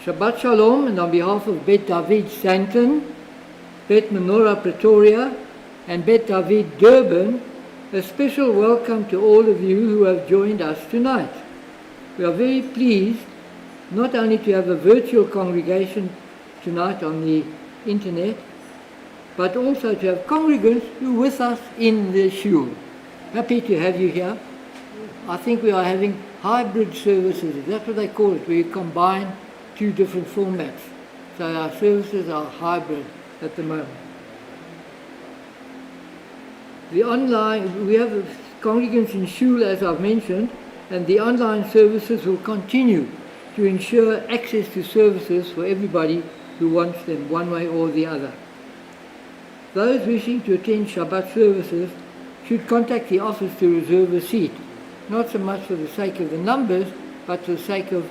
Shabbat Shalom, and on behalf of Bet David Stanton, Bet Menorah Pretoria, and Bet David Durban, a special welcome to all of you who have joined us tonight. We are very pleased not only to have a virtual congregation tonight on the internet, but also to have congregants who are with us in the shul. Happy to have you here. I think we are having hybrid services, that's what they call it, where you combine two different formats. So our services are hybrid at the moment. The online, we have congregants in shul, as I've mentioned, and the online services will continue to ensure access to services for everybody who wants them one way or the other. Those wishing to attend Shabbat services should contact the office to reserve a seat, not so much for the sake of the numbers, but for the sake of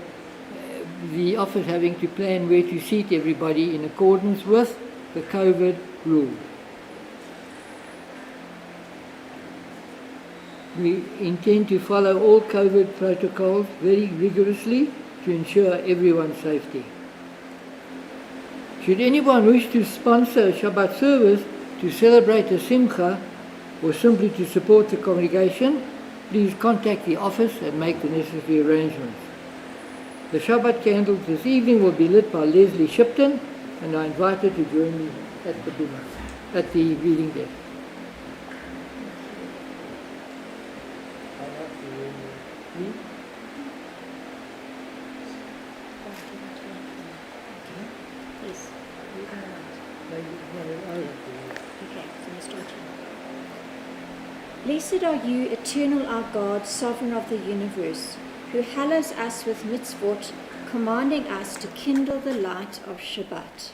the office having to plan where to seat everybody in accordance with the COVID rules. We intend to follow all COVID protocols very rigorously to ensure everyone's safety. Should anyone wish to sponsor a Shabbat service to celebrate a simcha or simply to support the congregation, please contact the office and make the necessary arrangements. The Shabbat candles this evening will be lit by Leslie Shipton, and I invite her to join me at the dinner, at the reading desk. Blessed are you, eternal our God, sovereign of the universe, who hallows us with mitzvot, commanding us to kindle the light of Shabbat.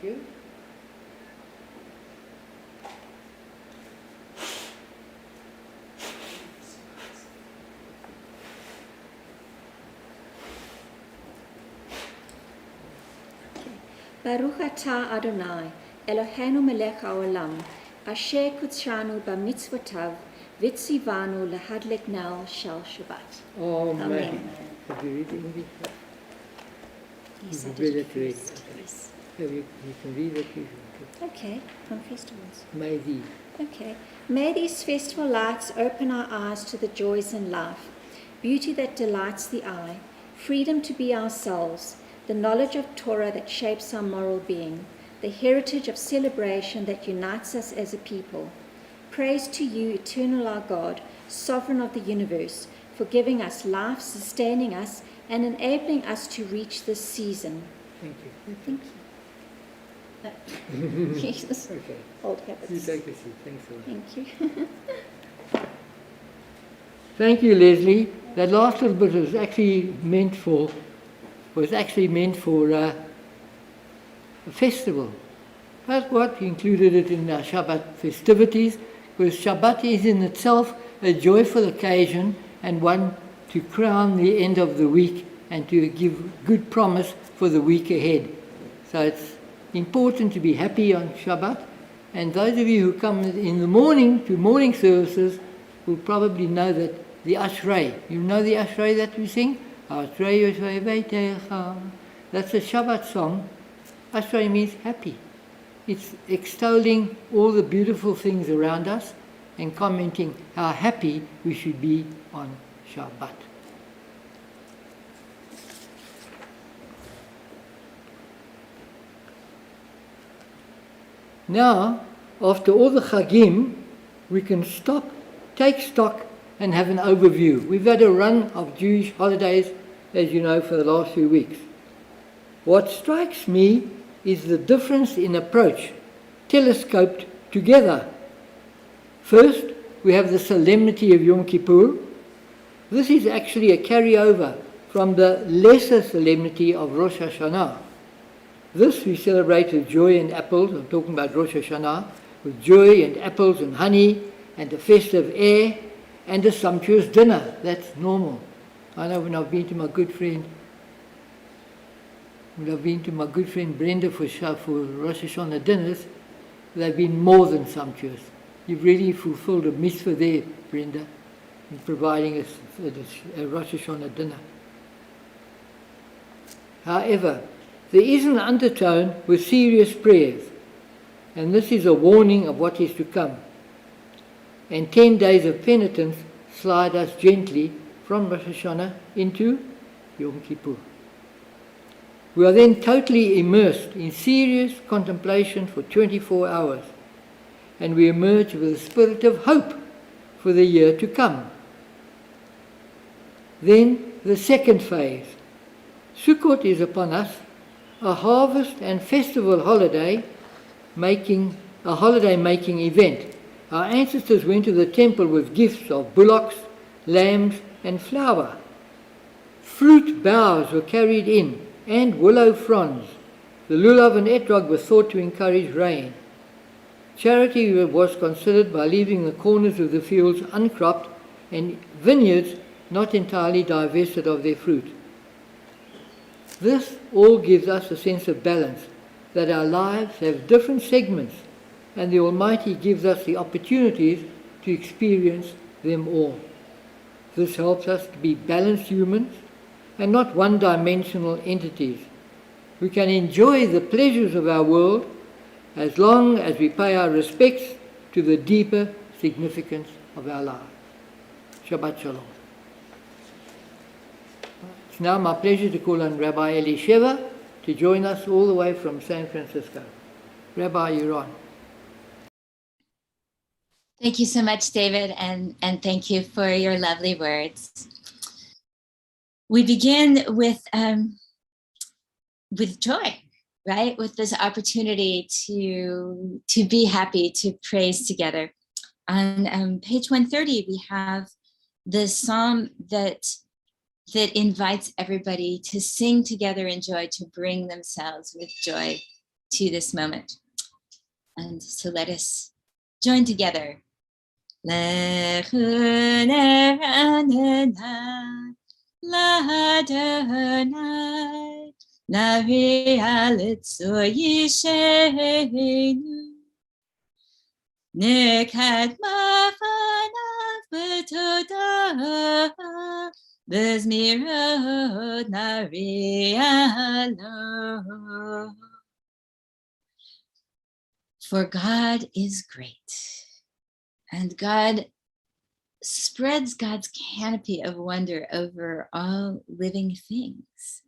Thank you. Baruch atah Adonai, Eloheinu melech haolam, asher kutshanu b'mitzvotav, v'tzivanu lahadlek nel shel Shabbat. Amen. Have you read English? Yes, I You've did read it already. first, yes. You can read it. Okay, from festivals. May thee. Okay. May these festival lights open our eyes to the joys in life, beauty that delights the eye, freedom to be ourselves, the knowledge of Torah that shapes our moral being, the heritage of celebration that unites us as a people. Praise to you, eternal our God, sovereign of the universe, for giving us life, sustaining us, and enabling us to reach this season. Thank you. Thank you. Jesus. Okay. Old habits. You take a seat. Thanks a lot. Thank you. Thank you, Leslie. That last little bit was actually meant for a festival. That's what included it in our Shabbat festivities, because Shabbat is in itself a joyful occasion and one to crown the end of the week and to give good promise for the week ahead. So it's important to be happy on Shabbat. And those of you who come in the morning to morning services will probably know that the Ashrei. You know the Ashrei that we sing? Ashrei Yosei Beitecha. That's a Shabbat song. Ashrei means happy. It's extolling all the beautiful things around us and commenting how happy we should be on Shabbat. Now, after all the Chagim, we can stop, take stock, and have an overview. We've had a run of Jewish holidays, as you know, for the last few weeks. What strikes me is the difference in approach, telescoped together. First, we have the Solemnity of Yom Kippur. This is actually a carryover from the lesser solemnity of Rosh Hashanah. This we celebrate with joy and apples. I'm talking about Rosh Hashanah, with joy and apples and honey and a festive air and a sumptuous dinner. That's normal. I know when I've been to my good friend Brenda for Rosh Hashanah dinners, they've been more than sumptuous. You've really fulfilled a mitzvah there, Brenda, in providing us a Rosh Hashanah dinner. However, there is an undertone with serious prayers, and this is a warning of what is to come. And 10 days of penitence slide us gently from Rosh Hashanah into Yom Kippur. We are then totally immersed in serious contemplation for 24 hours, and we emerge with a spirit of hope for the year to come. Then the second phase. Sukkot is upon us, a harvest and festival holiday-making event. Our ancestors went to the temple with gifts of bullocks, lambs, and flour. Fruit boughs were carried in, and willow fronds. The lulav and etrog were thought to encourage rain. Charity was considered by leaving the corners of the fields uncropped and vineyards not entirely divested of their fruit. This all gives us a sense of balance, that our lives have different segments, and the Almighty gives us the opportunities to experience them all. This helps us to be balanced humans and not one-dimensional entities. We can enjoy the pleasures of our world as long as we pay our respects to the deeper significance of our lives. Shabbat Shalom. It's now my pleasure to call on Rabbi Elisheva to join us all the way from San Francisco. Rabbi, you're on. Thank you so much, David, and thank you for your lovely words. We begin with joy, right? With this opportunity to be happy, to praise together. On page 130, we have the psalm that invites everybody to sing together in joy, to bring themselves with joy to this moment. And so let us join together. L'Adonai, Navia Litzo Yishenu, Nekad Mafanav B'todah, B'zmirot Navia Lo. For God is great, and God spreads God's canopy of wonder over all living things.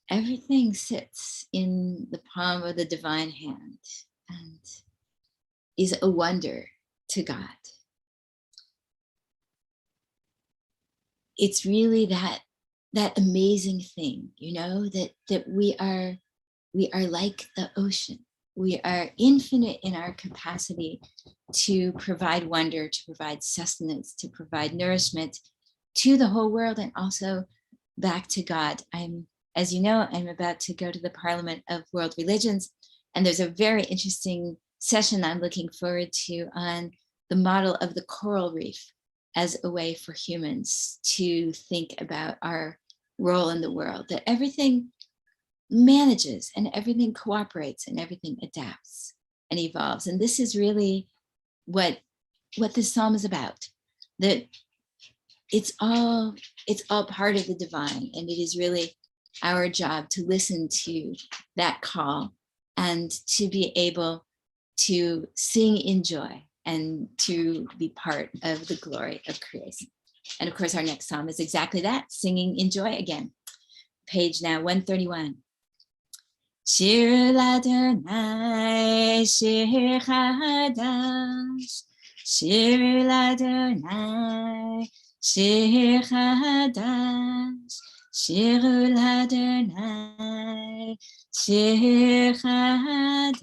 Everything sits in the palm of the divine hand and is a wonder to God. it's really that amazing thing, that we are like the ocean. We are infinite in our capacity to provide wonder, to provide sustenance, to provide nourishment to the whole world, and also back to God. As you know, I'm about to go to the Parliament of World Religions, and there's a very interesting session I'm looking forward to on the model of the coral reef as a way for humans to think about our role in the world, that everything manages and everything cooperates and everything adapts and evolves. And this is really what this psalm is about, that it's all part of the divine, and it is really our job to listen to that call and to be able to sing in joy and to be part of the glory of creation. And of course, our next psalm is exactly that, singing in joy again. Page now 131. Shir l'Adonai, shir chadash, shir l'Adonai, shir chadash, shir l'Adonai, shir chadash.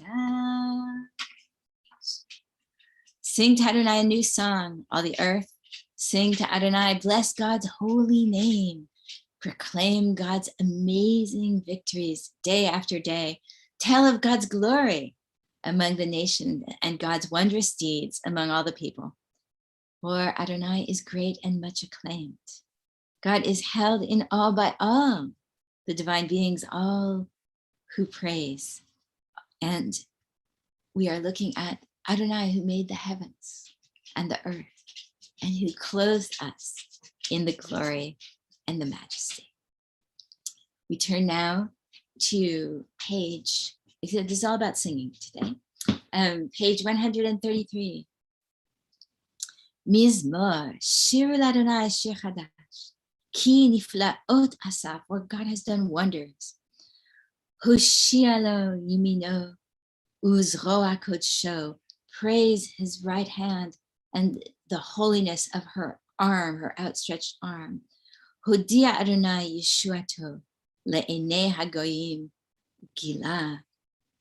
Sing to Adonai a new song, all the earth. Sing to Adonai, bless God's holy name. Proclaim God's amazing victories day after day. Tell of God's glory among the nations and God's wondrous deeds among all the people. For Adonai is great and much acclaimed. God is held in awe by all the divine beings, all who praise. And we are looking at Adonai, who made the heavens and the earth, and who clothed us in the glory and the majesty. We turn now to page, this is all about singing today, page 133. Mizmor, Shir l'Adonai shir chadash, ki niflaot asaf, where God has done wonders. Hoshialo yimino, uzroa kodsho, praise his right hand and the holiness of her arm, her outstretched arm. Hodia Adonai Yeshuato le'enei hagoyim gila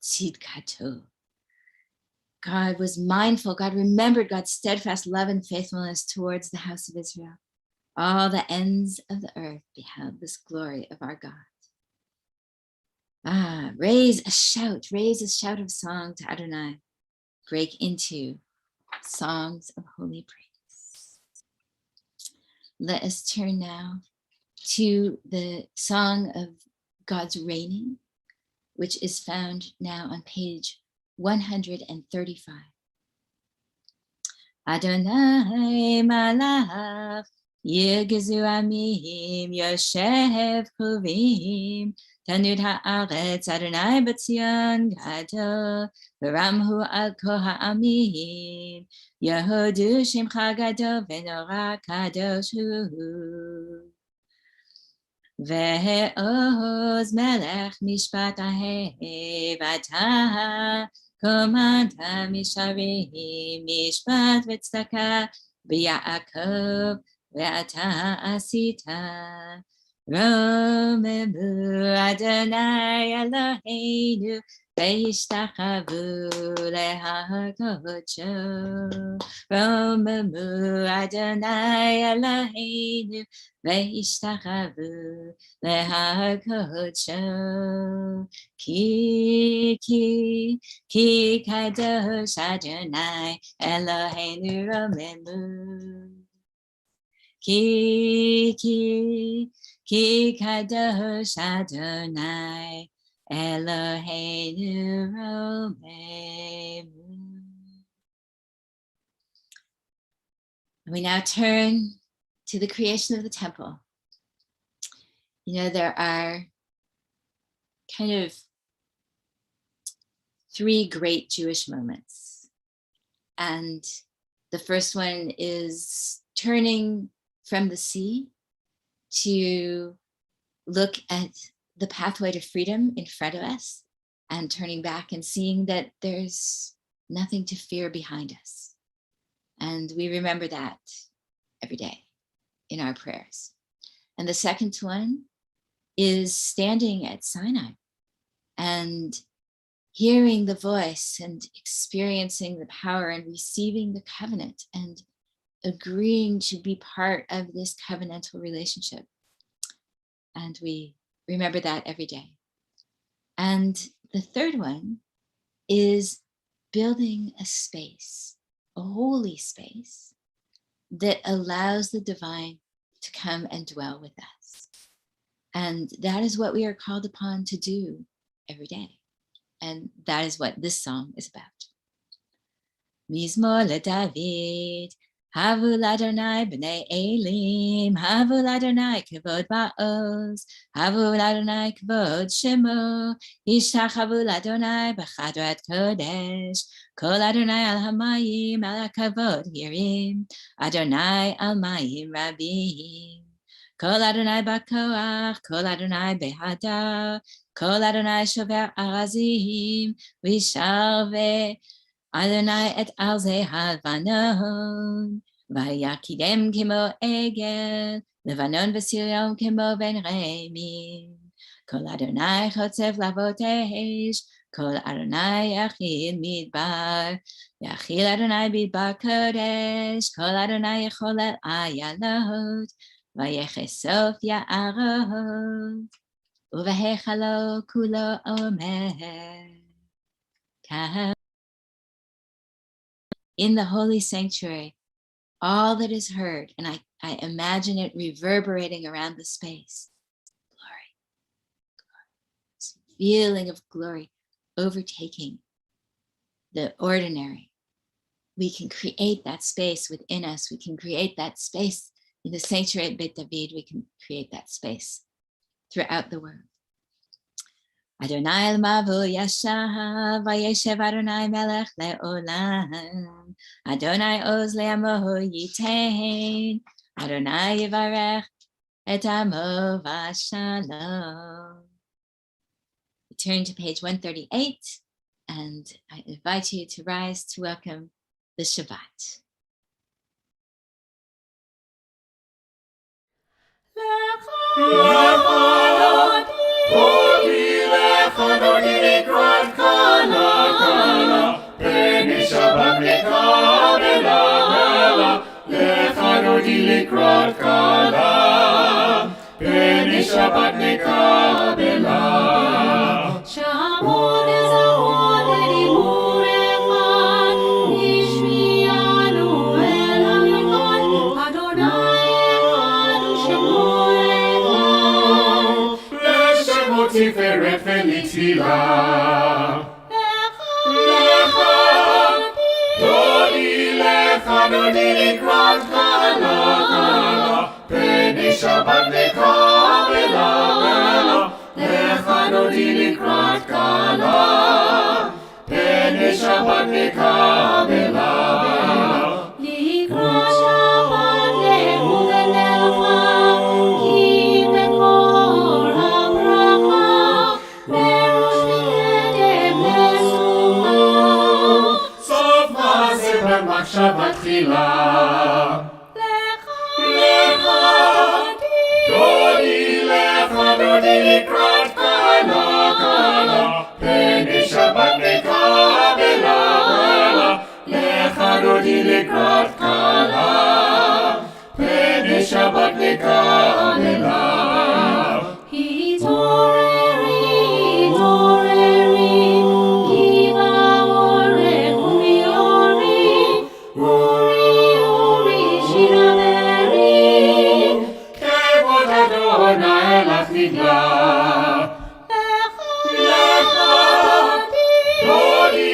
tzidkato. God was mindful, God remembered God's steadfast love and faithfulness towards the house of Israel. All the ends of the earth beheld this glory of our God. Raise a shout of song to Adonai. Break into songs of holy praise. Let us turn now to the song of God's reigning, which is found now on page 135. Adonai malach yirgezu amim yoshev kruvim tanud haaretz Adonai b'tzion gadol v'ramhu al kol ha'amim yehodu shemcha gadol v'nora kadosh hu. Ve'oz melech mishpat ahev atah komanda misharim mishpat v'tzedakah b'Yaakov ve'atah asita romebu Adonai Eloheinu ve'ishtachavu lehar kodsho. Romebu Adonai Eloheinu ve'ishtachavu lehar kodsho. Ki kadosh Adonai Eloheinu romebu. Ki kadosh Adonai Eloheinu romebu. We now turn to the creation of the temple. There are kind of three great Jewish moments. And the first one is turning from the sea to look at the pathway to freedom in front of us and turning back and seeing that there's nothing to fear behind us. And we remember that every day in our prayers. And the second one is standing at Sinai and hearing the voice and experiencing the power and receiving the covenant and agreeing to be part of this covenantal relationship. And we remember that every day. And the third one is building a space, a holy space that allows the divine to come and dwell with us. And that is what we are called upon to do every day. And that is what this song is about. Mizmor LeDavid, Havu l'Adonai b'nei Elim, Havu l'Adonai kavod ba'oz, Havu l'Adonai kavod shemo, Ishtachavu l'Adonai b'chadrat kodesh, Kol Adonai al hamayim al kavod hirim, Adonai al mayim rabim, Kol Adonai b'koach, Kol Adonai behada, Kol Adonai shover arazim, Vishalve Adonai et al ze halvanon, vayakidem kimo egel, levanon v'sirion kimo ben remim. Kol Adonai chotzev lavotesh, kol Adonai yachil midbar, yachil Adonai midbar kodesh, kol Adonai yecholel ayalot, vayechesof ya'arot, uvehechalo kulo omer. In the holy sanctuary, all that is heard, and I imagine it reverberating around the space. Glory, glory, this feeling of glory overtaking the ordinary. We can create that space within us. We can create that space in the sanctuary at Beit David. We can create that space throughout the world. Adonai l'mavu yashav, vayeshev Adonai melech le'olam. Adonai oz le'amohu yitein. Adonai yivarech et amo v'shalom. We turn to page 138, and I invite you to rise to welcome the Shabbat. Dodi likrat kala kala, peni Shabbat mekabela bela. Lecha dodi likrat kala, peni Shabbat mekabela. Shabbat ezahod v'dibur echad, ishmi'anu el ha'echad, Adonai echad u'shemo echad. L'shemot tiferet v'litila. Dodi likrat kala kala, peni Shabbat mekabela bela. Lecha dodi likrat kala, peni Shabbat mekabela bela. Likrat Shabbat lehu v'nelcha, ki bekor habracha, berosh mikedem lesucha. Sof ma'aseh b'machshavat tchila. Dodi likrat kala kala, peni Shabbat mekabela bela. Lecha dodi likrat kala, peni Shabbat mekabela bela. Hitoreri, ki ba'orech u'miori, uri shiraberi. Kevod Adonai elach nigla. Dodi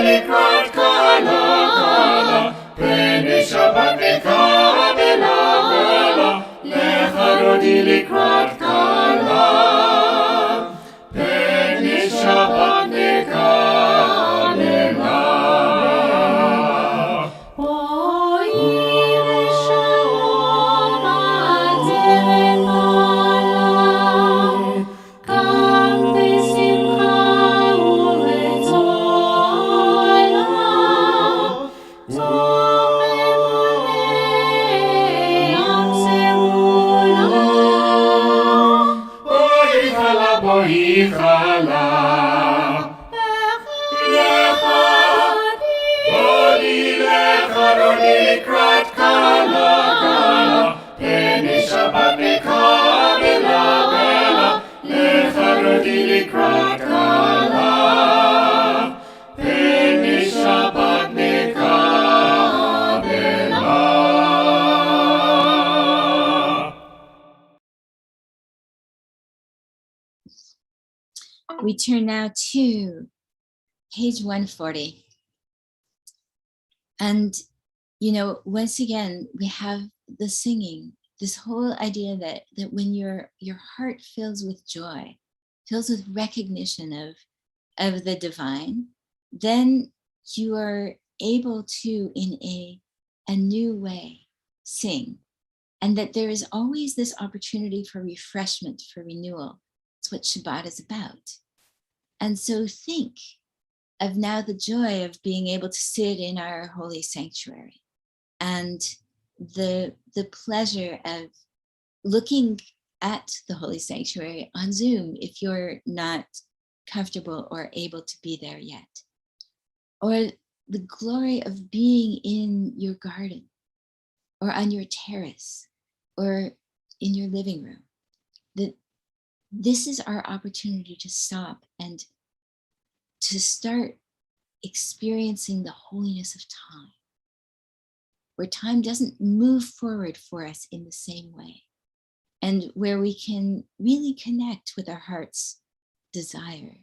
likrat kala kala, peni Shabbat mekabela bela. Lecha dodi likrat kala, peni Shabbat mekabela bela. Boi v'shalom al zeret palav, kam b'simcha u'b'tzolah, tov v'moneh am serulah. לחרודי לקראת קלה קלה, פני שבת מקבלה בלה, לחרודי לקראת קלה, פני שבת We turn now to page 140. And, once again, we have the singing, this whole idea that when your heart fills with joy, fills with recognition of the divine, then you are able to, in a new way, sing. And that there is always this opportunity for refreshment, for renewal. It's what Shabbat is about. And so think of now the joy of being able to sit in our holy sanctuary and the pleasure of looking at the holy sanctuary on Zoom if you're not comfortable or able to be there yet. Or the glory of being in your garden or on your terrace or in your living room. This is our opportunity to stop and to start experiencing the holiness of time, where time doesn't move forward for us in the same way, and where we can really connect with our heart's desire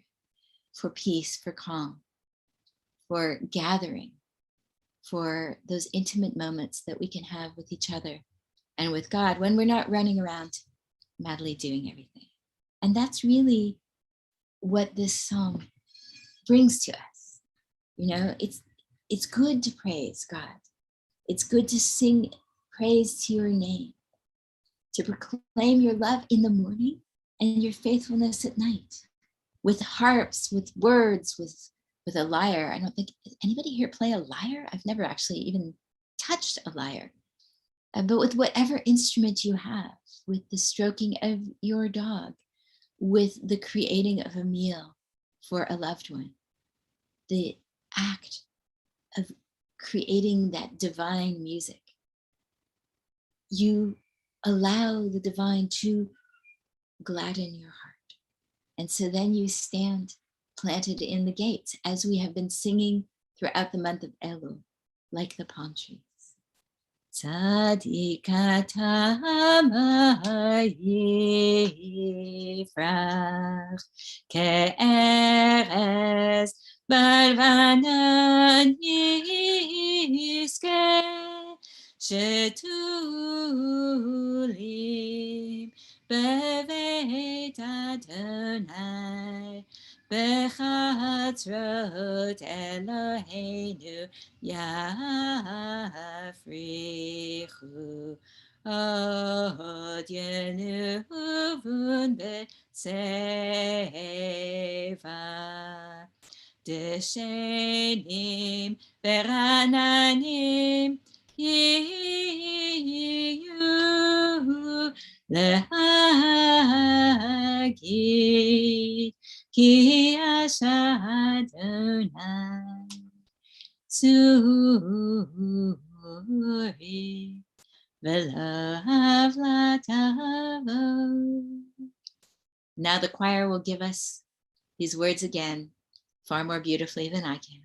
for peace, for calm, for gathering, for those intimate moments that we can have with each other and with God when we're not running around madly doing everything. And that's really what this psalm brings to us. It's good to praise God. It's good to sing praise to your name, to proclaim your love in the morning and your faithfulness at night, with harps, with words, with a lyre. I don't think, does anybody here play a lyre? I've never actually even touched a lyre. But with whatever instrument you have, with the stroking of your dog, with the creating of a meal for a loved one, the act of creating that divine music, you allow the divine to gladden your heart. And so then you stand planted in the gates, as we have been singing throughout the month of Elul, like the palm trees. Tzadikata yifrach ke'erez balvanan yiske shetulim beveit Adonai bechatzrot Eloheinu yafrichu od yenuvun b'seva deshenim verananim yiyu lehagid ki Adonai Tzuri v'lav latavo. Now the choir will give us these words again, far more beautifully than I can.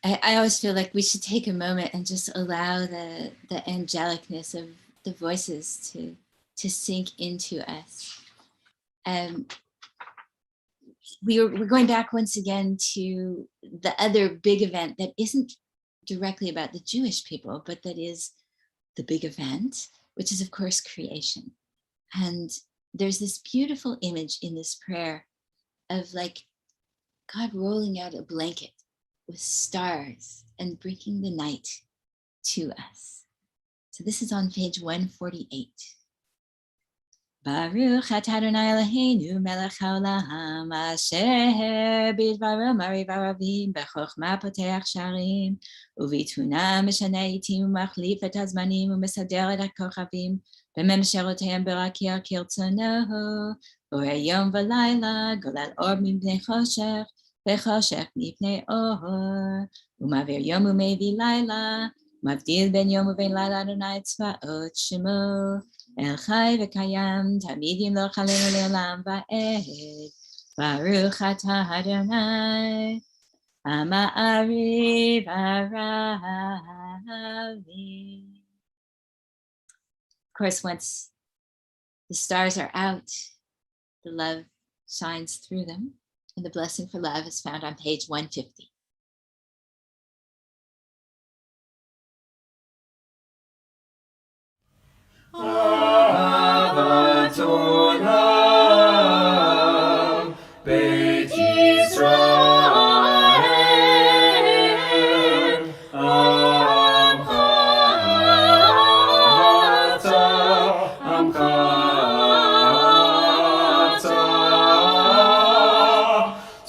I always feel like we should take a moment and just allow the angelicness of the voices to sink into us. We're going back once again to the other big event that isn't directly about the Jewish people, but that is the big event, which is of course creation. And there's this beautiful image in this prayer of like God rolling out a blanket with stars and bringing the night to us. So this is on page 148. Baruch atah Adonai Eloheinu melech haolam asher bidbaro mariv aravim bechokma poteach sharim ובתבונה משנה עתים ומחליף את הזמנים ומסדר את הכוכבים בממשלותיהם ברקיע כרצונו בורא יום ולילה גולל אור מפני חושך וחושך מפני אור ומעביר יום ומביא לילה מבדיל בין יום ובין לילה אדוני צבאות שמו אל חי וקיים תמיד ימלוך עלינו לעולם ועד ברוך אתה אדוני המעריב הרבים. Of course, once the stars are out, the love shines through them, and the blessing for love is found on page 150. אהבת עולם, בית ישראל, עמך אתה, עמך אתה,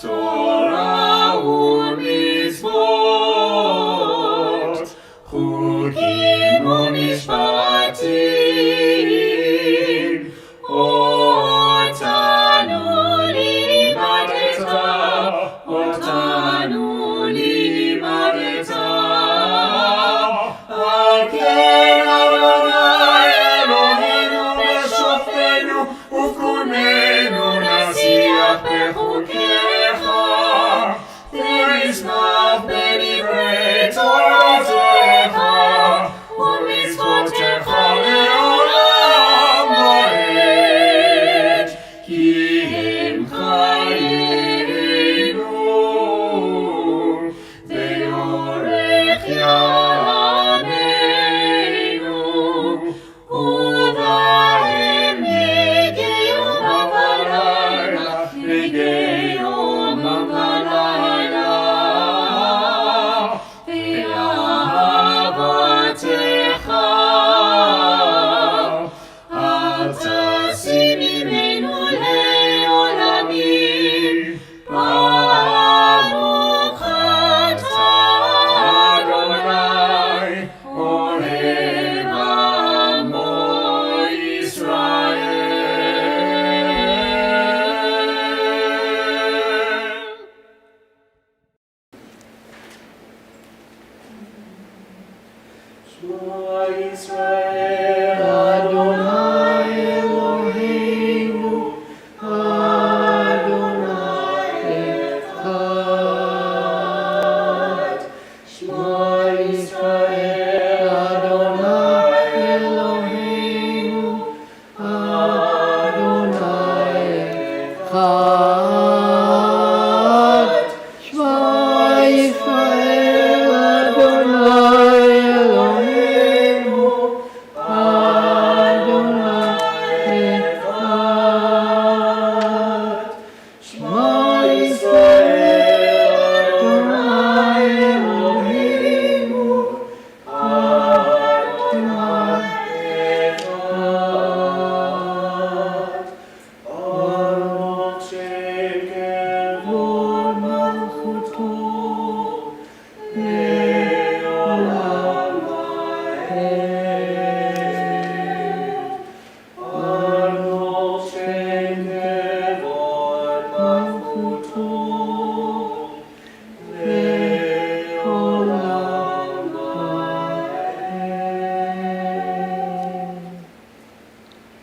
תורה ומצוות, חוקים ומשפטים,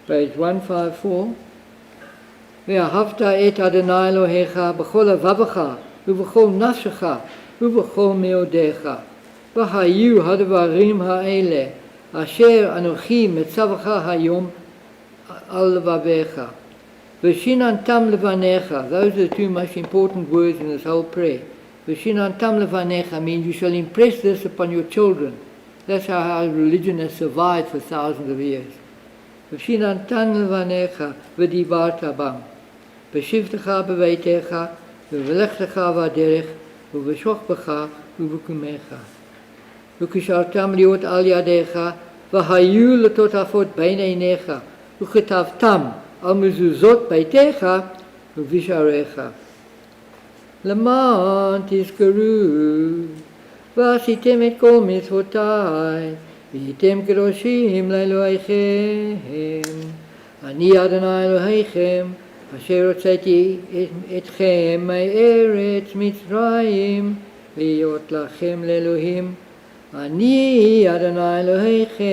Page 154. ואהבת את אדוני אלוהיך בכל לבבך ובכל נפשך, ובכל מאודיך. והיו הדברים האלה, אשר אנוכי מצווך היום על לבביך. ושיננתם לבניך, those are the two most important words in this whole prayer. ושיננתם לבניך means you shall impress this upon your children. That's how our religion has survived for thousands of years. ושיננתם לבניך ודיברת בם. בשבתך בביתך, ובלכתך בדרך, ובשוכבך ובקומך. וקשרתם להיות על ידיך, והיו לטוטפות בין עיניך, וכתבתם על מזוזות ביתך ובשעריך. למען תזכרו, ועשיתם את כל מצוותיי, והייתם קדושים לאלוהיכם. אני אדוני אלוהיכם, אשר הוצאתי אתכם מארץ מצרים, להיות לכם לאלוהים. אני אדוני אלוהיכם,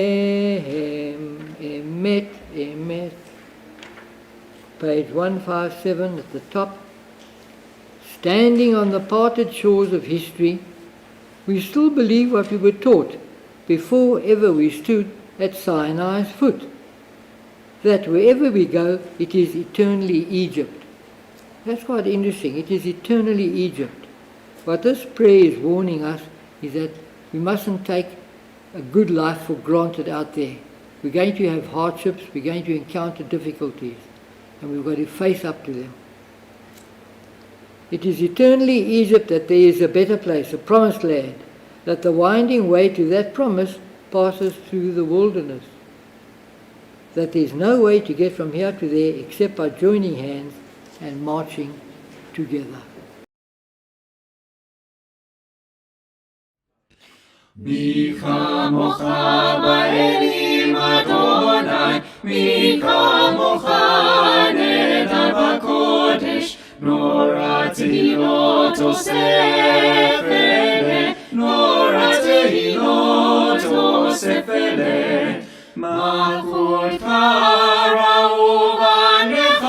אמת, אמת. Page 157 at the top. Standing on the parted shores of history, we still believe what we were taught before ever we stood at Sinai's foot, that wherever we go, it is eternally Egypt. That's quite interesting. It is eternally Egypt. What this prayer is warning us is that we mustn't take a good life for granted out there. We're going to have hardships, we're going to encounter difficulties, and we've got to face up to them. It is eternally Egypt that there is a better place, a promised land, that the winding way to that promise passes through the wilderness, that there is no way to get from here to there except by joining hands and marching together. מי כמוך באלים אדוני, מי כמוך נדע בקודש, נורא תהילות אוסף אלה, נורא תהילות אוסף אלה. מלכותך ראו בניך,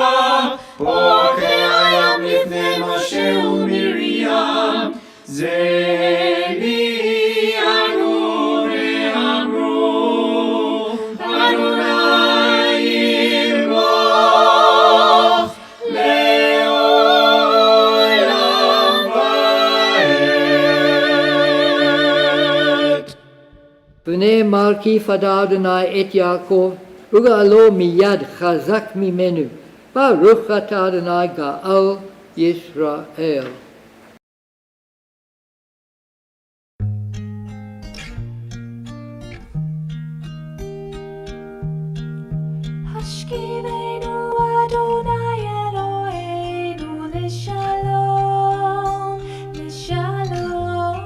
בוקע הים לפני משה ומרים, זה לי ונאמר כי יפדה אדוני את יעקב וגאלו מיד חזק ממנו, ברוך אתה אדוני גאל ישראל. השכיבנו אדוני אלוהינו לשלום, לשלום,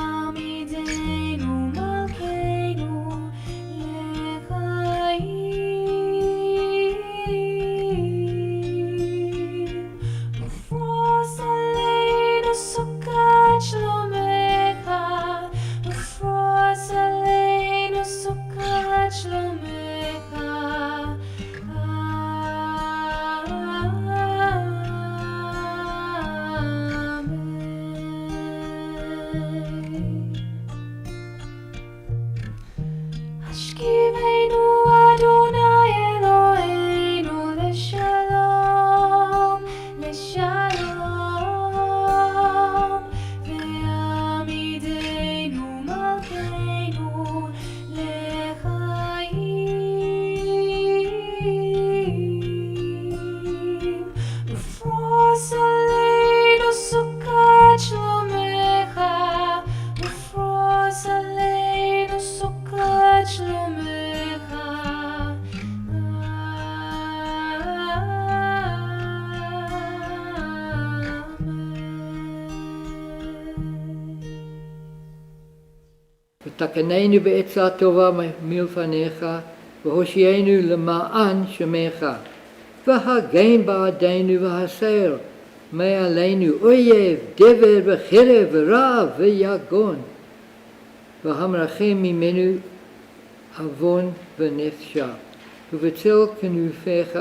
ויעמידנו מלכנו לחיים, ופרוס עלינו סוכת שלומך, ופרוס עלינו סוכת שלומך. השכיבנו אדוני אלוהינו לשלום, לשלום, ויעמידנו מלכנו לחיים, ופרוס עלינו סוכת שלומך, ופרוס עלינו סוכת שלומך. ותקננו בעצה טובה מלפניך, והושיענו למען שמך, והגן בעדנו והסר מעלינו אויב, דבר וחרב ורעב ויגון, והמרחם ממנו עוון ונפשע, ובצל כנופיך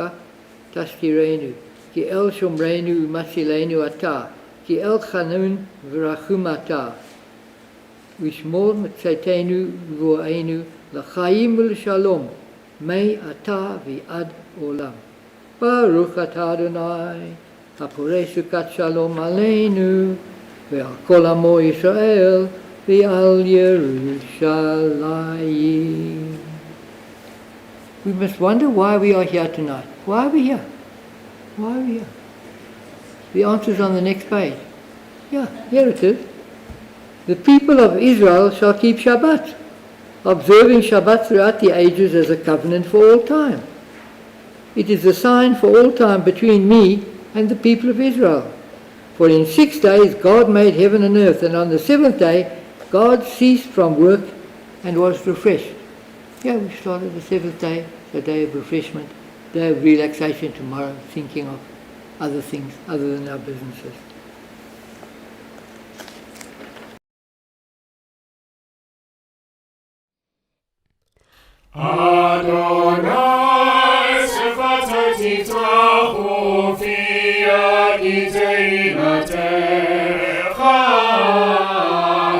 תסתירנו, כי אל שומרנו ומצילנו אתה, כי אל חנון ורחום אתה, ושמור מצאתנו ובואנו לחיים ולשלום, מעתה ועד עולם. ברוך אתה אדוני, הפורש סוכת שלום עלינו, ועל כל עמו ישראל, ועל ירושלים. We must wonder why we are here tonight. Why are we here? Why are we here? The answer is on the next page. Yeah, here it is. The people of Israel shall keep Shabbat, observing Shabbat throughout the ages as a covenant for all time. It is a sign for all time between me and the people of Israel. For in 6 days God made heaven and earth, and on the 7th day God ceased from work and was refreshed. Yeah, we started the 7th day, the day of refreshment, day of relaxation tomorrow, thinking of other things other than our businesses. Adonai, Sefatat Yiftachu fi Yaditeinatecha.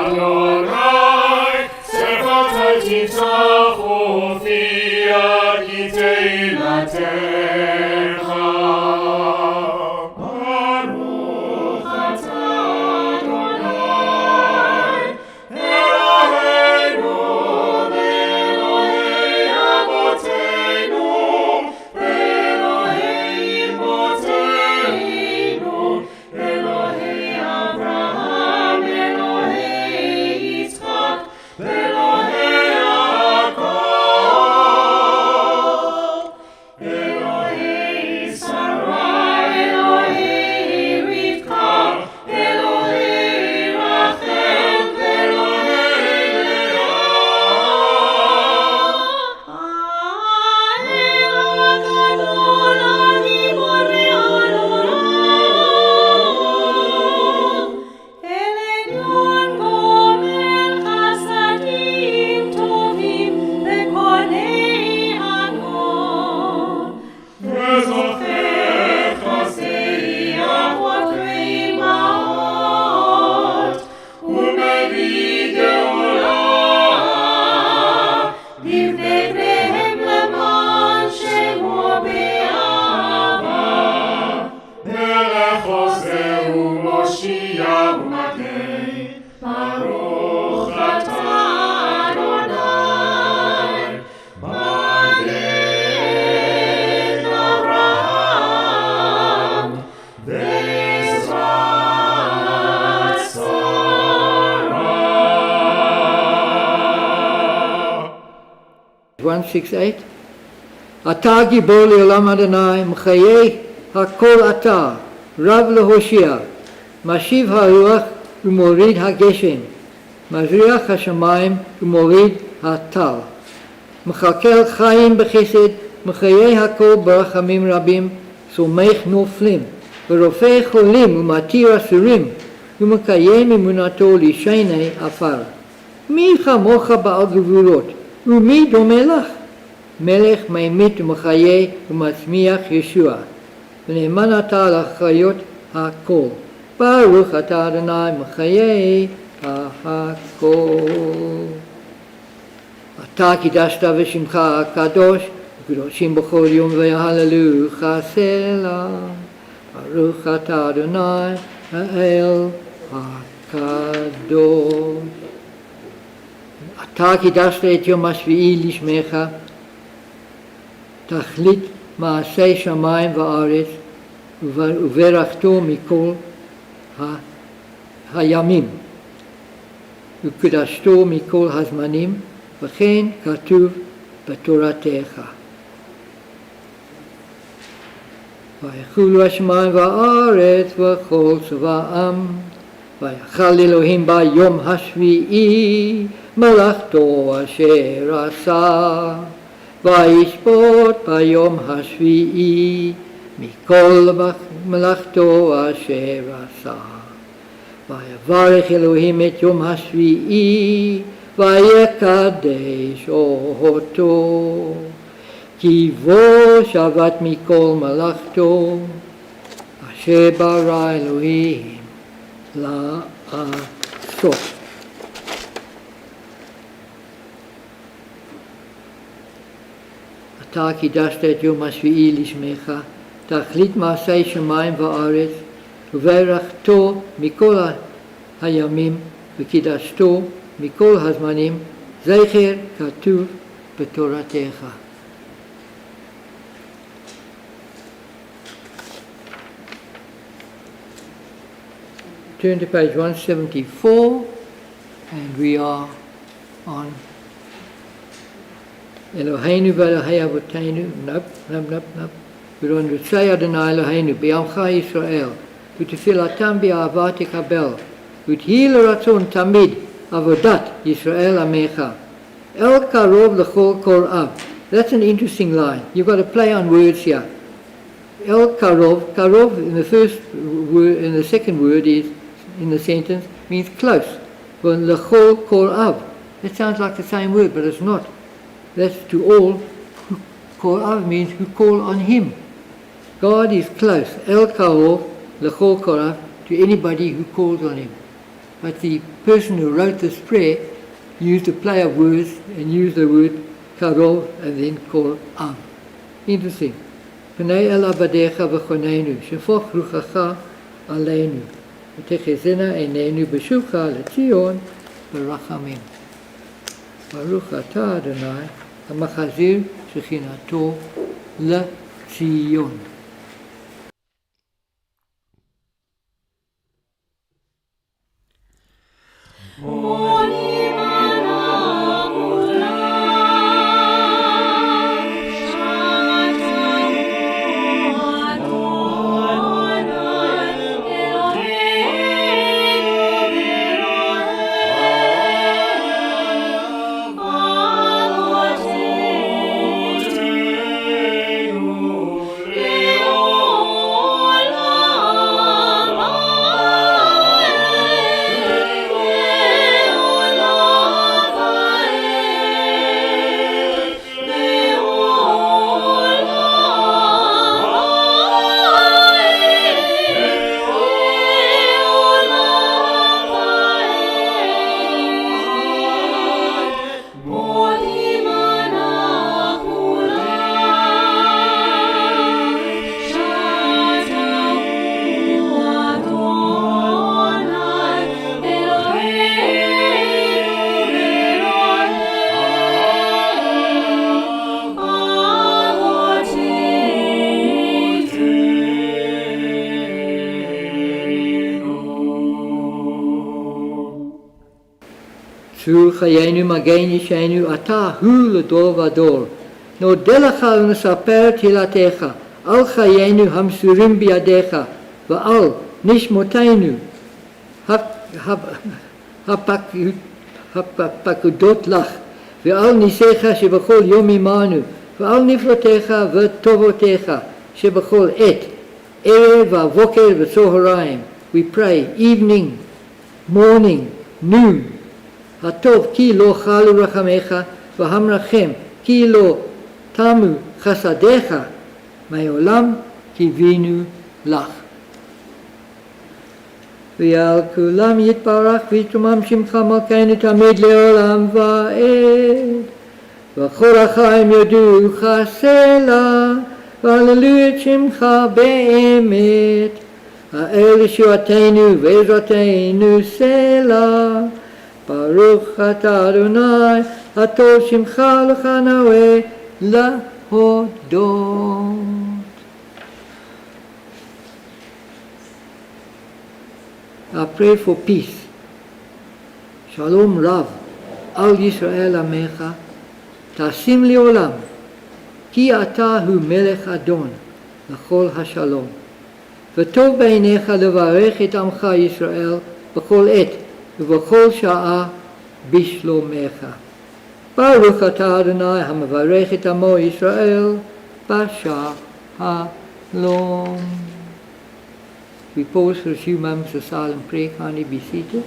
Adonai, Sefatat Yiftachu fi Yaditeinatecha. Baruch atah Adonai, Eloheinu, אתה גיבור לעולם אדוני, מחיי הכל אתה, רב להושיע, משיב הרוח ומוריד הגשם, מזריח השמיים ומוריד הטל, מכלכל חיים בחסד, מחיי הכל ברחמים רבים, סומך נופלים, ורופא חולים ומתיר אסורים, ומקיים אמונתו לשני עפר. מי כמוך בעל גבורות, ומי דומה לך? מלך ממית ומחיה ומצמיח ישוע, ונאמן אתה על החיות הכל. ברוך אתה אדוני מחיה הכל. אתה קידשת בשמך הקדוש, וקדושים בכל יום ויהללוך סלה. ברוך אתה אדוני האל הקדוש. אתה קידשת את יום השביעי לשמך, תכלית מעשי שמיים וארץ, וברכתו מכל הימים, וקדשתו מכל הזמנים, וכן כתוב בתורתך. ויחולו השמיים והארץ וכל צבאם, ויחל אלוהים ביום השביעי מלאכתו אשר עשה, וישפוט ביום השביעי מכל מלאכתו אשר עשה. ויברך אלוהים את יום השביעי ויקדש אותו, כי בו שבת מכל מלאכתו, שברא אלוהים לעשות. אתה קידשת את יום השביעי לשמך, תכלית מעשי שמיים וארץ, וברכתו מכל הימים, וקידשתו מכל הזמנים, זכר כתוב בתורתך. Turn to page 174, and we are on Eloheinu v'Elokei Avotenu. Nope. We're on Ritzei Adonai Eloheinu b'Amcha Yisrael, ותפילתם באהבה תקבל, ותהי לרצון תמיד עבודת ישראל עמך. El karov l'chol korav. That's an interesting line. You've got to play on words here. El karov in the first word, in the second word is in the sentence means close. But l'chol korav. That sounds like the same word, but it's not. That's to all. Korav means who call on Him. God is close. El karov l'chol korav, to anybody who calls on Him. But the person who wrote this prayer used a play of words and used the word karov and then korav. Interesting. Pnei el abadecha v'choneinu, shefoch ruchacha aleinu, v'techezena einenu b'shuvcha l'tzion v'rachamim. Baruch atah Adonai, המחזיר שכינתו לציון. צור חיינו מגן ישענו, אתה הוא לדור ודור. נודה לך ונספר תהילתך, על חיינו המסורים בידיך, ועל נשמותינו הפקודות לך, ועל ניסיך שבכל יום עמנו, ועל נפלותיך וטובותיך שבכל עת, ערב ובוקר וצהריים. We pray evening, morning, noon. הטוב כי לא חלו רחמך, והמרחם כי לא תמו חסדיך, מעולם קיווינו לך. ועל כולם יתברך ויתרומם שמך מלכנו תמיד לעולם ועד. וכל החיים יודוך סלע, והללו את שמך באמת. האל ישועתנו ועזרתנו סלע. ברוך אתה אדוני, הטוב שמך לך נאה להודות. I pray for peace. שלום רב על ישראל עמך, תשים לעולם, כי אתה הוא מלך אדון לכל השלום. וטוב בעיניך לברך את עמך ישראל בכל עת, ובכל שעה בשלומך. ברוך אתה אדוני המברך את עמו ישראל בשלום. We pause for a few moments of silent prayer. Kindly be seated.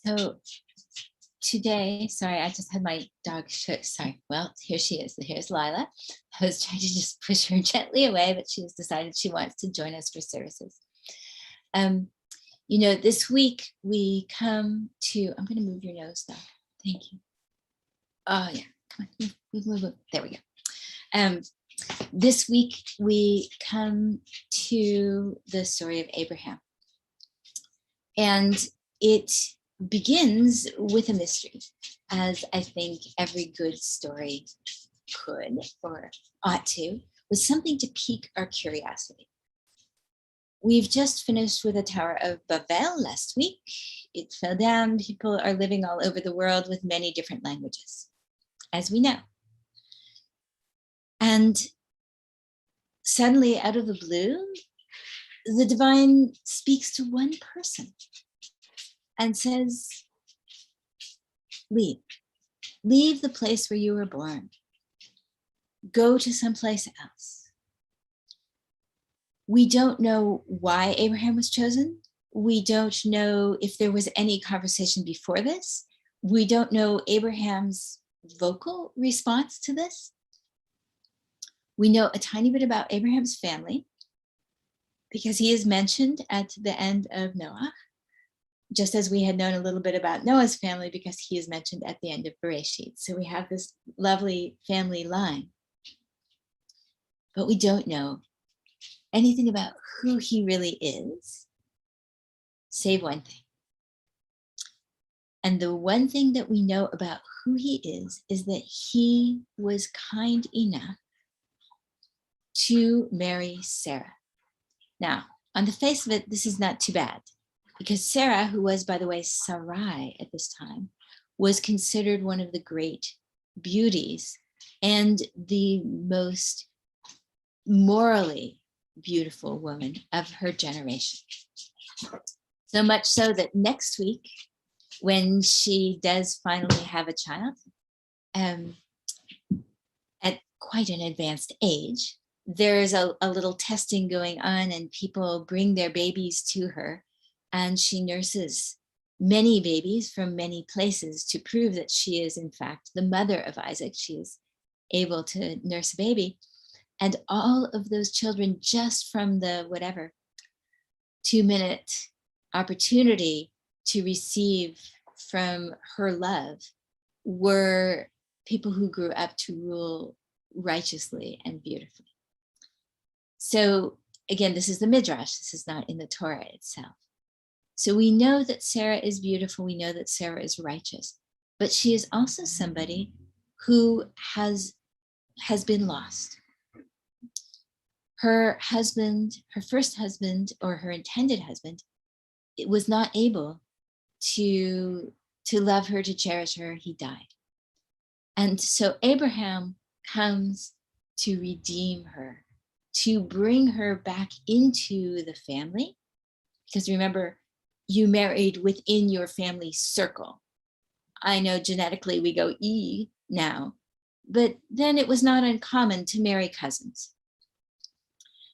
So today, sorry, I just had my dog shook. Sorry. Well, here she is. Here's Lila. I was trying to just push her gently away, but she has decided she wants to join us for services. This week we come to, I'm going to move your nose though. Thank you. Oh yeah, come on, move. There we go. This week we come to the story of Abraham. And it begins with a mystery, as I think every good story could or ought to, with something to pique our curiosity. We've just finished with the Tower of Babel last week. It fell down. People are living all over the world with many different languages, as we know. And suddenly, out of the blue, the divine speaks to one person and says, leave the place where you were born. Go to someplace else. We don't know why Abraham was chosen. We don't know if there was any conversation before this. We don't know Abraham's vocal response to this. We know a tiny bit about Abraham's family because he is mentioned at the end of Noah, just as we had known a little bit about Noah's family because he is mentioned at the end of Bereshit. So we have this lovely family line. But we don't know anything about who he really is, save one thing. And the one thing that we know about who he is that he was kind enough to marry Sarah. Now, on the face of it, this is not too bad, because Sarah, who was, by the way, Sarai at this time, was considered one of the great beauties and the most morally beautiful woman of her generation. So much so that next week, when she does finally have a child, at quite an advanced age, there's a little testing going on and people bring their babies to her, and she nurses many babies from many places to prove that she is in fact the mother of Isaac. She is able to nurse a baby. And all of those children, just from the 2-minute opportunity to receive from her love, were people who grew up to rule righteously and beautifully. So again, this is the Midrash. This is not in the Torah itself. So we know that Sarah is beautiful. We know that Sarah is righteous, but she is also somebody who has been lost. Her husband, her first husband, or her intended husband, it was not able to love her, to cherish her. He died. And so Abraham comes to redeem her, to bring her back into the family. Because remember, you married within your family circle. I know genetically we go E now, but then it was not uncommon to marry cousins.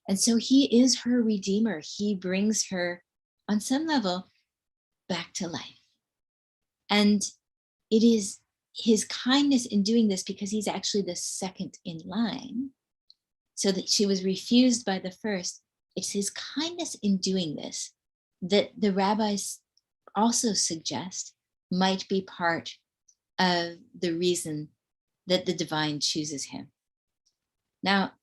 And so he is her redeemer. He brings her, on some level, back to life. And it is his kindness in doing this, because he's actually the second in line, so that she was refused by the first. It's his kindness in doing this that the rabbis also suggest might be part of the reason that the divine chooses him. Now,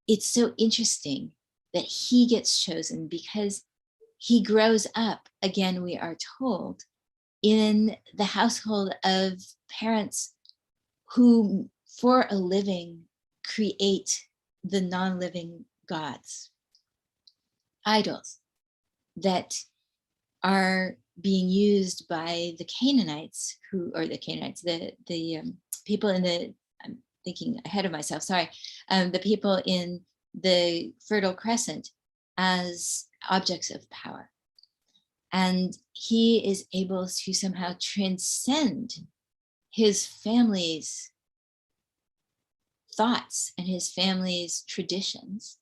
it's so interesting that he gets chosen because he grows up, again, we are told, in the household of parents who, for a living, create the non-living gods, idols that are being used by the Canaanites, the people in the, I'm thinking ahead of myself, sorry, the people in the Fertile Crescent as objects of power. And he is able to somehow transcend his family's thoughts and his family's traditions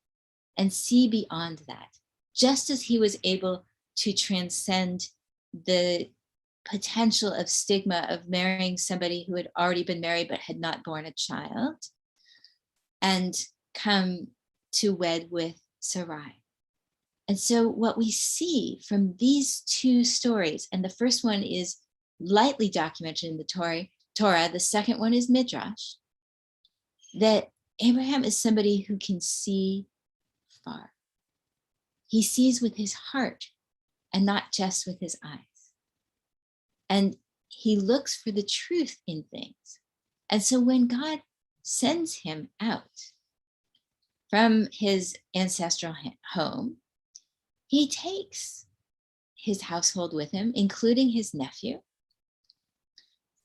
and see beyond that, just as he was able to transcend the potential of stigma of marrying somebody who had already been married but had not born a child, and come to wed with Sarai. And so what we see from these two stories, and the first one is lightly documented in the Torah, the second one is Midrash, that Abraham is somebody who can see far. He sees with his heart and not just with his eyes. And he looks for the truth in things. And so when God sends him out from his ancestral home, he takes his household with him, including his nephew,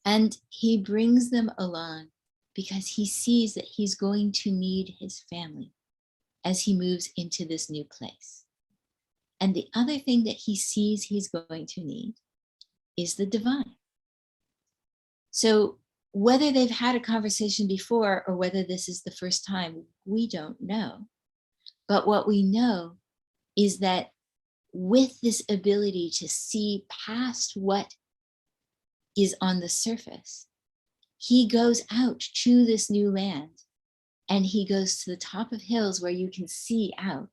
and he brings them along because he sees that he's going to need his family as he moves into this new place. And the other thing that he sees he's going to need is the divine. So whether they've had a conversation before or whether this is the first time, we don't know. But what we know is that with this ability to see past what is on the surface, he goes out to this new land, and he goes to the top of hills where you can see out,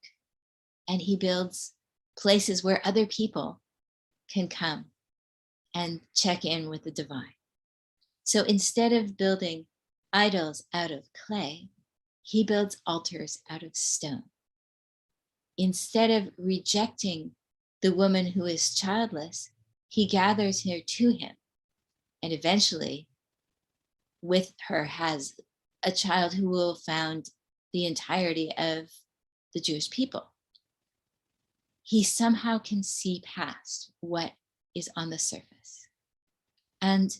and he builds places where other people can come and check in with the divine. So instead of building idols out of clay, he builds altars out of stone. Instead of rejecting the woman who is childless, he gathers her to him, and eventually with her has a child who will found the entirety of the Jewish people. He somehow can see past what is on the surface. And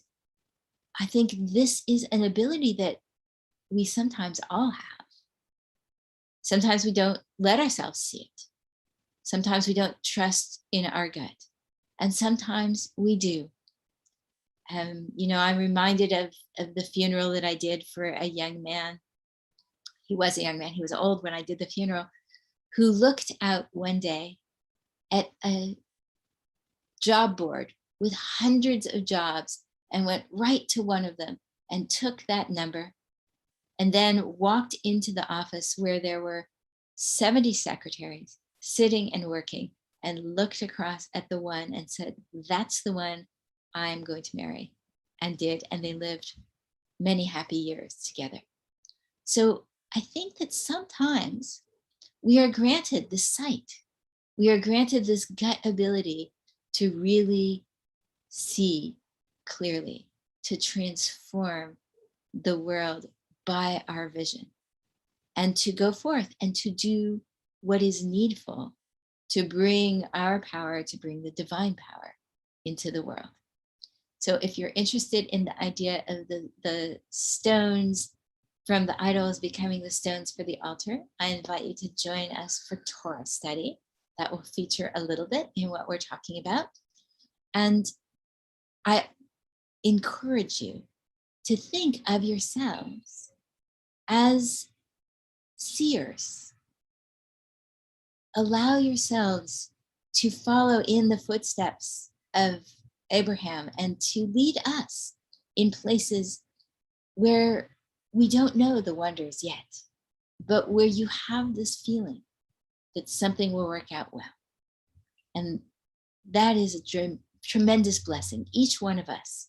I think this is an ability that we sometimes all have. Sometimes we don't let ourselves see it. Sometimes we don't trust in our gut. And sometimes we do. I'm reminded of the funeral that I did for a young man. He was a young man, he was old when I did the funeral, who looked out one day at a job board with hundreds of jobs and went right to one of them and took that number, and then walked into the office where there were 70 secretaries sitting and working, and looked across at the one and said, "That's the one I'm going to marry," and did, and they lived many happy years together. So I think that sometimes we are granted the sight, we are granted this gut ability to really see clearly, to transform the world by our vision, and to go forth and to do what is needful to bring our power, to bring the divine power into the world. So if you're interested in the idea of the stones from the idols becoming the stones for the altar, I invite you to join us for Torah study. That will feature a little bit in what we're talking about. And I encourage you to think of yourselves as seers. Allow yourselves to follow in the footsteps of Abraham and to lead us in places where we don't know the wonders yet, but where you have this feeling that something will work out well. And that is a tremendous blessing. Each one of us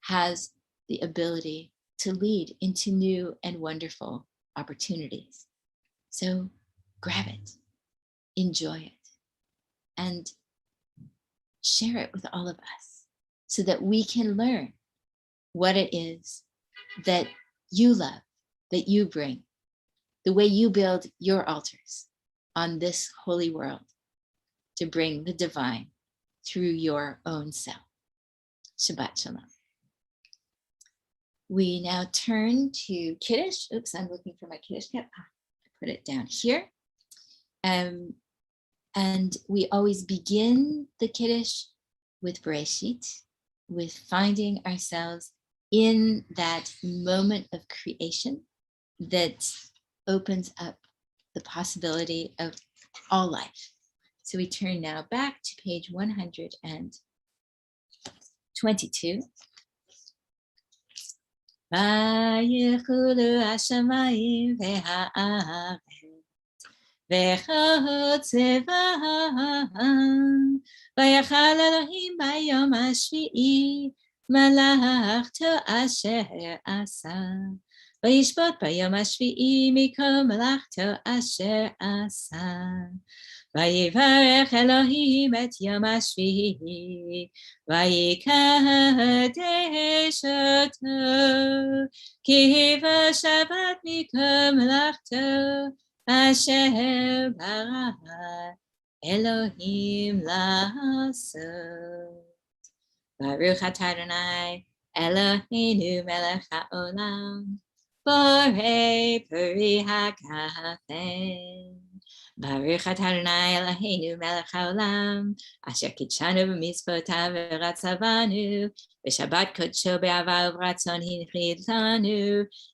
has the ability to lead into new and wonderful opportunities. So grab it, enjoy it, and share it with all of us so that we can learn what it is that you love, that you bring, the way you build your altars on this holy world to bring the divine through your own self. Shabbat Shalom. We now turn to Kiddush. Oops, I'm looking for my Kiddush cap. I put it down here. And we always begin the Kiddush with Bereshit, with finding ourselves in that moment of creation that opens up the possibility of all life. So we turn now back to page 104. 22. Vayichulu hashamayim v'ha'aretz v'chotzevam vayachal Elohim bayom hashvi'i malachto asher asa vayishbot bayom hashvi'i mikol malachto asher asa Vayivarech Elohim et yom hashvi'i vayikadesh oto ki v'shabbat mikol malachto asher bara Elohim la'asot. Baruch atah Adonai Eloheinu melech ha'olam borei peri hakafen. Baruch atah Adonai Eloheinu melech haolam asher kitshanu b'mitzvotav v'ratzavanu v'shabbat kodsho be'ava u'v'ratzon hinchid lanu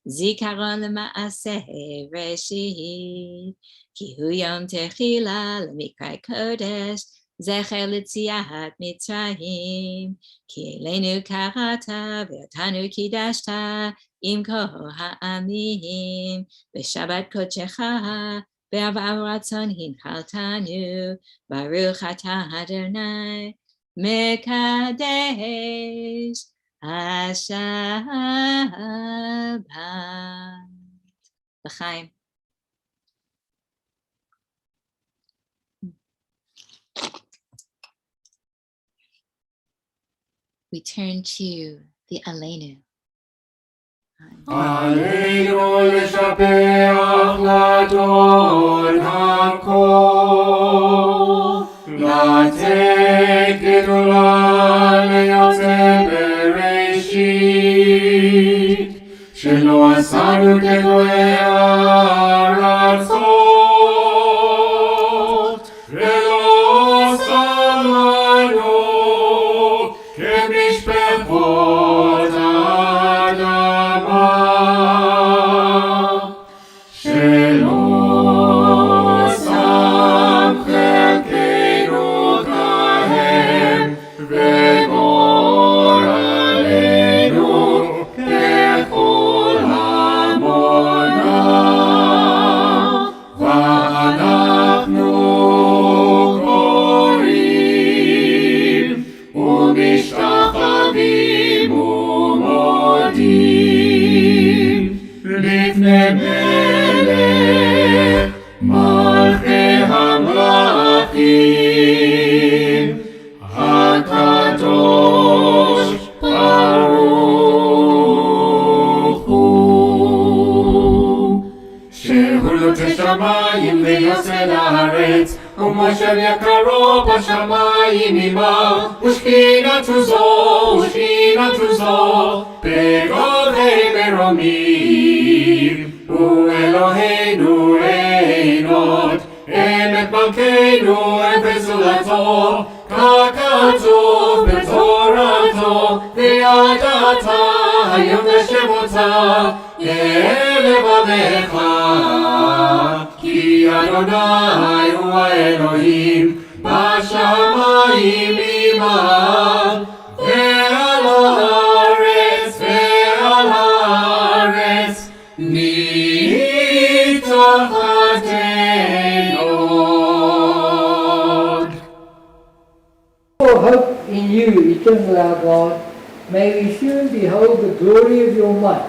zikaron l'ma'aseh reshit ki hu yom techila l'mikra kodesh zecher l'tziat mitzrayim ki elenu karata v'otanu kidashta im kol ha'amim v'shabbat kodshecha Be'avaratzon hinchaltanu, Baruch atah Adonai, Mekadesh HaShabbat. L'chaim. We turn to the Aleinu. עלינו לשבח לאדון הכל, לתת גדולה ליוצא בראשית, שלא עשנו כגויי הארצות, ולא שם לנו כמשפחות ומושב יקרו בשמיים עמה ושכינת זו בגודל מרומים ואלוהינו אין עוד אמת מלכנו וזולתו ככתוב בתורתו וידעת היום ושבותה לבבך כי אדוני הוא האלוהים בשמיים עמם ועל הארץ נתחתנו. For hope in you, eternal our God, may we soon behold the glory of your might,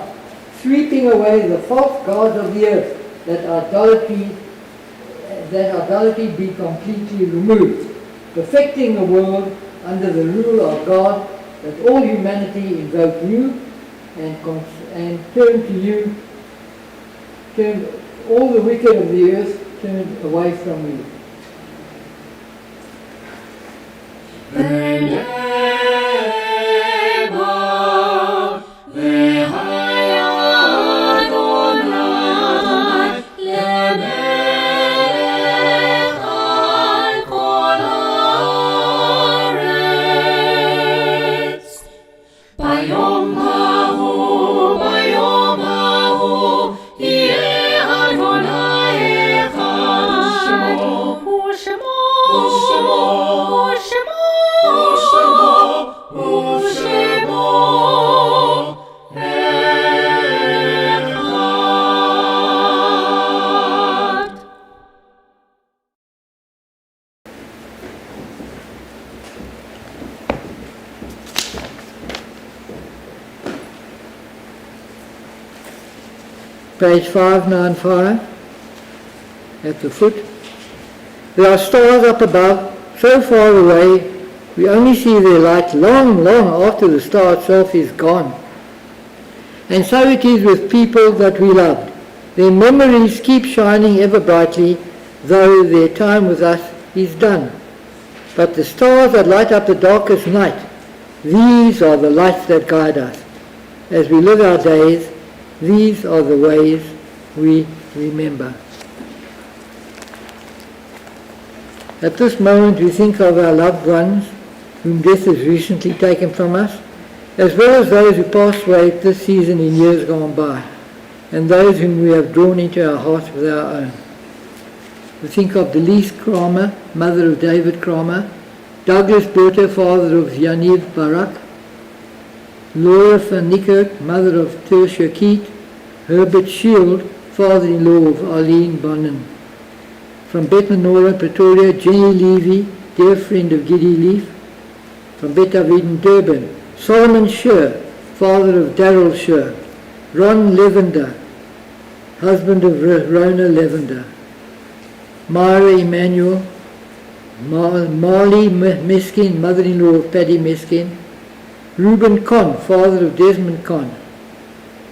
sweeping away the false gods of the earth, that idolatry be completely removed, perfecting the world under the rule of God, that all humanity invoke you and turn to you, turn all the wicked of the earth turn away from you. Shema Page 595, at the foot. There are stars up above, so far away, we only see their light long, long after the star itself is gone. And so it is with people that we loved. Their memories keep shining ever brightly, though their time with us is done. But the stars that light up the darkest night, these are the lights that guide us. As we live our days, these are the ways we remember. At this moment we think of our loved ones whom death has recently taken from us, as well as those who passed away this season in years gone by, and those whom we have drawn into our hearts with our own. We think of Delise Kramer, mother of David Kramer, Douglas Bertha, father of Yaniv Barak, Laura van Nickert, mother of Tertia Keat, Herbert Shield, father-in-law of Arlene Bonnen. From Bet Menorah, Pretoria, Jenny Levy, dear friend of Giddy Leaf. From Bet David in Durban, Solomon Sher, father of Darrell Sher. Ron Levender, husband of Rona Levender. Myra Emmanuel, Marley Miskin, mother-in-law of Paddy Miskin. Reuben Conn, father of Desmond Conn.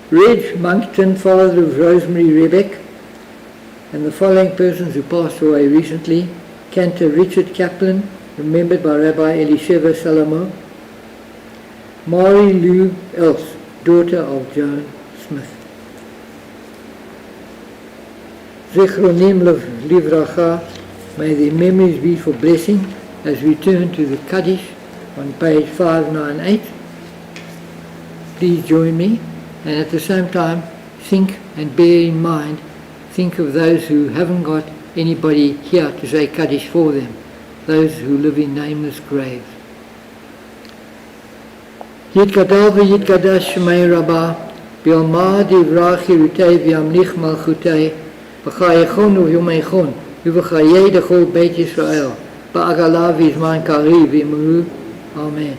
Reg Monkton, father of Rosemary Rebeck. And the following persons who passed away recently: Cantor Richard Kaplan, remembered by Rabbi Elisheva Salomo. Mari Lou Else, daughter of Joan Smith. Zichronim Livracha, may their memories be for blessing as we turn to the Kaddish on page 598. Please join me, and at the same time think and bear in mind, think of those who haven't got anybody here to say Kaddish for them, those who live in nameless graves. Yitkadal v'yitkadash shmei Rabbah, b'yomad yivrach yirutei v'yamlich malchutei, v'chayechon u'yomeichon, u'v'chayei dechol Beit Yisrael, ba'agala v'izman kari v'imru. Amen.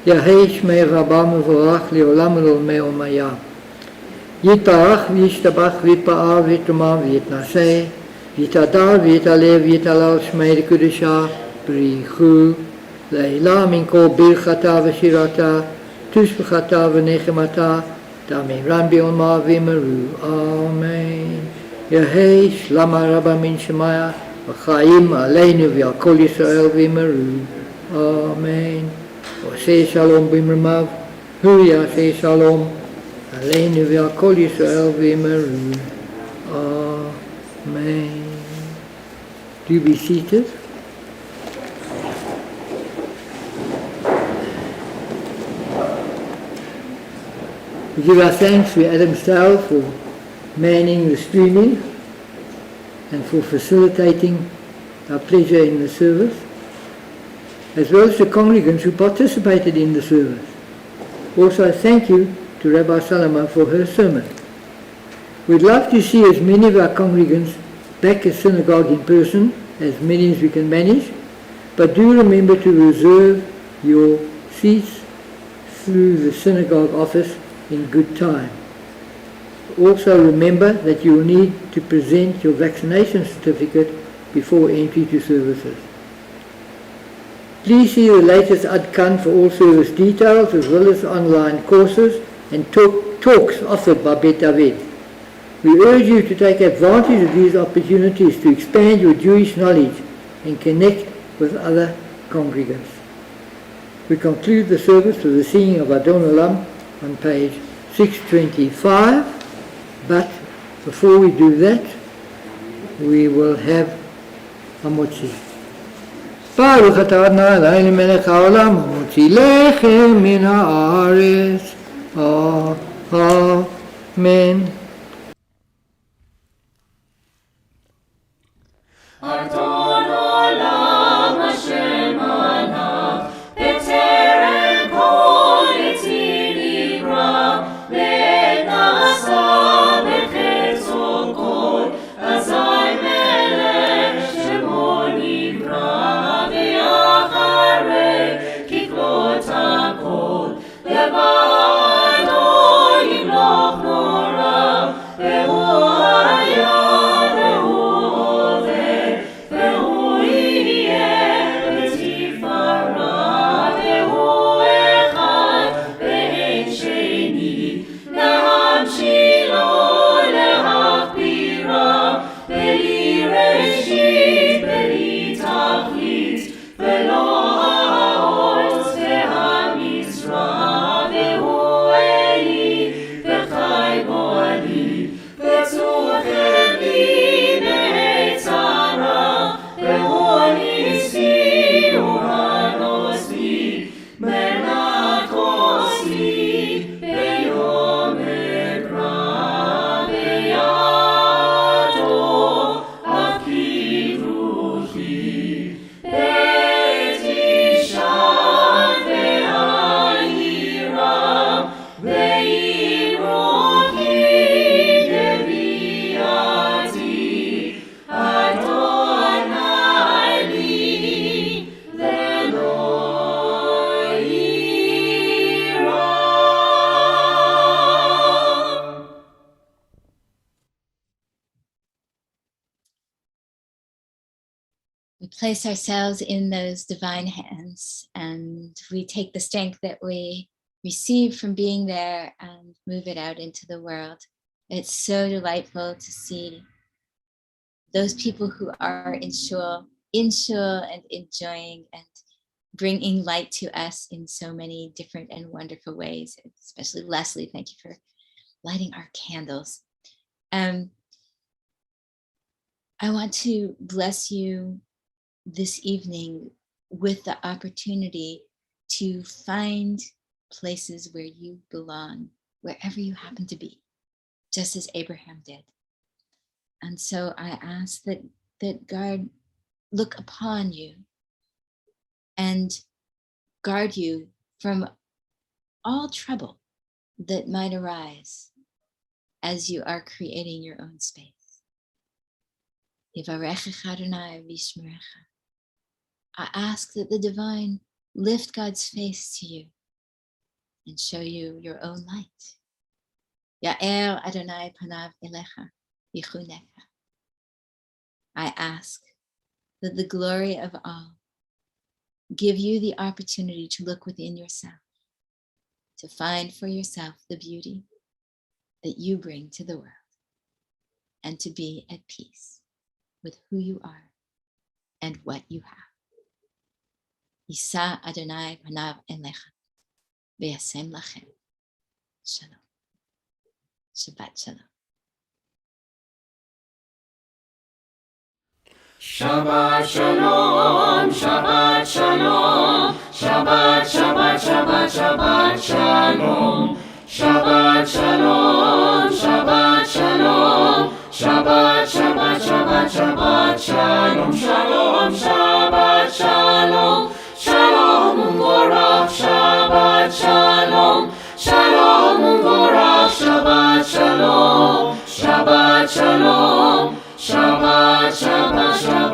Yahei shmei Rabbah mevorach li'olam ul'olmei omaya. Yitbarach v'yishtabach v'yitpa'ar v'yitumam v'yitnaseh, v'yitadar v'yitalev v'yitalal shmei l'kudusha, b'richu, le'ilah min kol birchata v'shirata, tushbechata v'nechemata, damiran b'yolma v'yimeru. Amen. Yahei shlama Rabba min shemaya, v'chaim aleinu v'yal kol Yisrael v'yimeru. Amen. Oseh shalom b'imramav, hu yaseh shalom, aleinu v'yal kol Yisrael v'yimeru. Amen. Do you be seated? We give our thanks to Adam Stow for manning the streaming and for facilitating our pleasure in the service, as well as the congregants who participated in the service. Also thank you to Rabbi Salama for her sermon. We'd love to see as many of our congregants back at synagogue in person, as many as we can manage, but do remember to reserve your seats through the synagogue office in good time. Also remember that you will need to present your vaccination certificate before entry to services. Please see the latest Adkan for all service details, as well as online courses and talks offered by Bet David. We urge you to take advantage of these opportunities to expand your Jewish knowledge and connect with other congregants. We conclude the service with the singing of Adon Olam on page 625, but before we do that, we will have Hamotzi. Baruch atah Adonai Eloheinu melech haolam, hamotzi lechem min haaretz. Amen. Adon olam Hashem alav, b'terem kol yitzir nivra, v'nasa b'chetzo kol, azay melech shemo nivra, v'yacharei kiklot hakol, lebado yimloch nora, we place ourselves in those divine hands, and we take the strength that we receive from being there and move it out into the world. It's so delightful to see those people who are in shul and enjoying and bringing light to us in so many different and wonderful ways. Especially Leslie, thank you for lighting our candles. I want to bless you this evening with the opportunity to find places where you belong, wherever you happen to be, just as Abraham did. And so I ask that God look upon you and guard you from all trouble that might arise as you are creating your own space. I ask that the divine lift God's face to you and show you your own light. Ya'er Adonai panav elecha yichunecha. I ask that the glory of all give you the opportunity to look within yourself, to find for yourself the beauty that you bring to the world, and to be at peace with who you are and what you have. Yisa Adonai panav elecha v'yasem lachem shalom. Shabbat shalom. Shabbat shalom, Shabbat shalom, Shabbat, Shabbat, Shabbat, Shabbat shalom, Shabbat shalom, Shabbat shalom, Shabbat, Shabbat, Shabbat, Shabbat shalom, Shalom, Shabbat shalom, Shalom u'mvorach, Shabbat shalom, Shalom u'mvorach, Shabbat shalom, Shabbat shalom, Shabbat, Shabbat, Shabbat.